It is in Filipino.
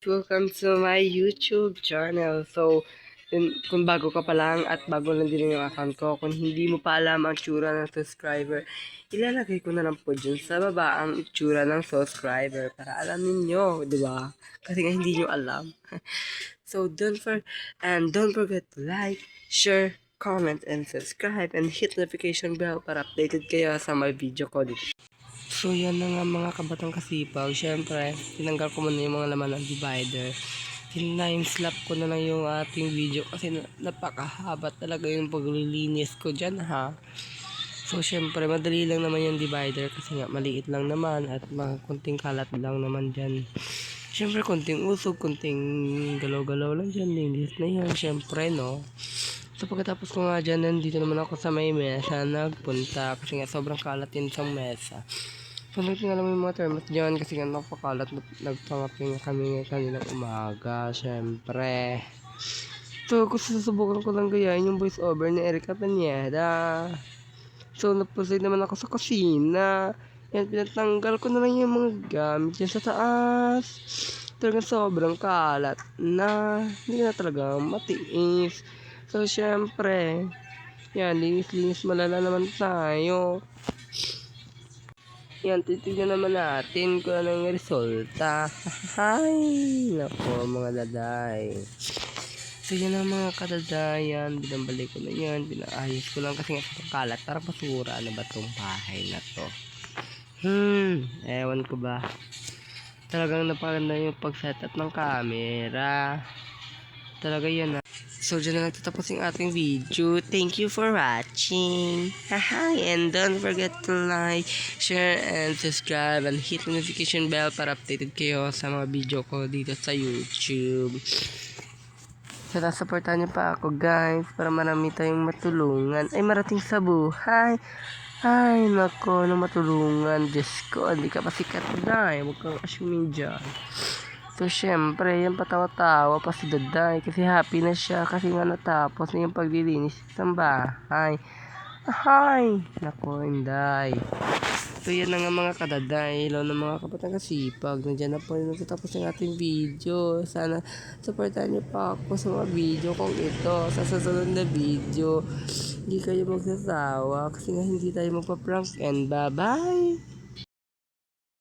welcome to my YouTube channel. So, kung bago ka pa lang at bago lang din yung account ko, kung hindi mo pa alam ang tsura ng subscriber, ilalagay ko na lang po dyan sa baba ang tsura ng subscriber para alam ninyo, di ba? Kasi nga hindi nyo alam. So, don't forget to like, share, comment, and subscribe, and hit notification bell para updated kayo sa my video ko dito. So yan na nga mga kabatang kasipag. Syempre, tinanggal ko muna yung mga laman ng divider. Time-slap ko na lang yung ating video kasi napakahaba talaga yung paglilinis ko dyan ha. So syempre, madali lang naman yung divider kasi nga maliit lang naman at konting kalat lang naman dyan. Syempre, konting usog, konting galaw-galaw lang dyan. Linis na yan, syempre no. So pagkatapos ko nga dyan, nandito naman ako sa may mesa nagpunta kasi nga sobrang kalat yun sa mesa. So nagtingala mo yung mga thermos dyan kasi nga napakalat, nagpangaping kami kaninang umaga, syempre. So kung susubukan ko lang gayahin yung voice over ni Erica Pineda. So napusoy naman ako sa kusina. Yan, pinatanggal ko na lang yung mga gamit dyan sa taas. Talagang sobrang kalat na hindi na talaga matiis. So syempre, yan, linis-linis malala naman tayo. Yan, titignan naman natin kung anong resulta. Ay, nako mga daday. So yan ang mga kadadayan. Binabalik ko na yan. Binaayos ko lang kasi nga sa kalat. Parang basura. Ano ba tong bahay na to? Ewan ko ba. Talagang napaganda yung pag-setup ng camera. Talaga yan na. So, dyan na nagtatapos yung ating video. Thank you for watching. And don't forget to like, share, and subscribe, and hit the notification bell para updated kayo sa mga video ko dito sa YouTube. So, supportan niyo pa ako guys para marami tayong matulungan. Ay, marating sa buhay. Ay, nako, na matulungan. Diyos ko, hindi ka pa sikat na. Huwag kang assuming dyan. So, syempre, yan patawa-tawa pa si Daday kasi happy na siya kasi nga natapos na yung paglilinis ng bahay. Ay, nako, Inday. So, yan na nga mga kadaday, ilaw ng mga kapatang kasipag. Nandiyan na po yung natapos ng ating video. Sana supportan niyo pa ako sa mga video kong ito. Sa susunod na video, hindi kayo magsasawa kasi nga hindi tayo magpa-prank and bye-bye!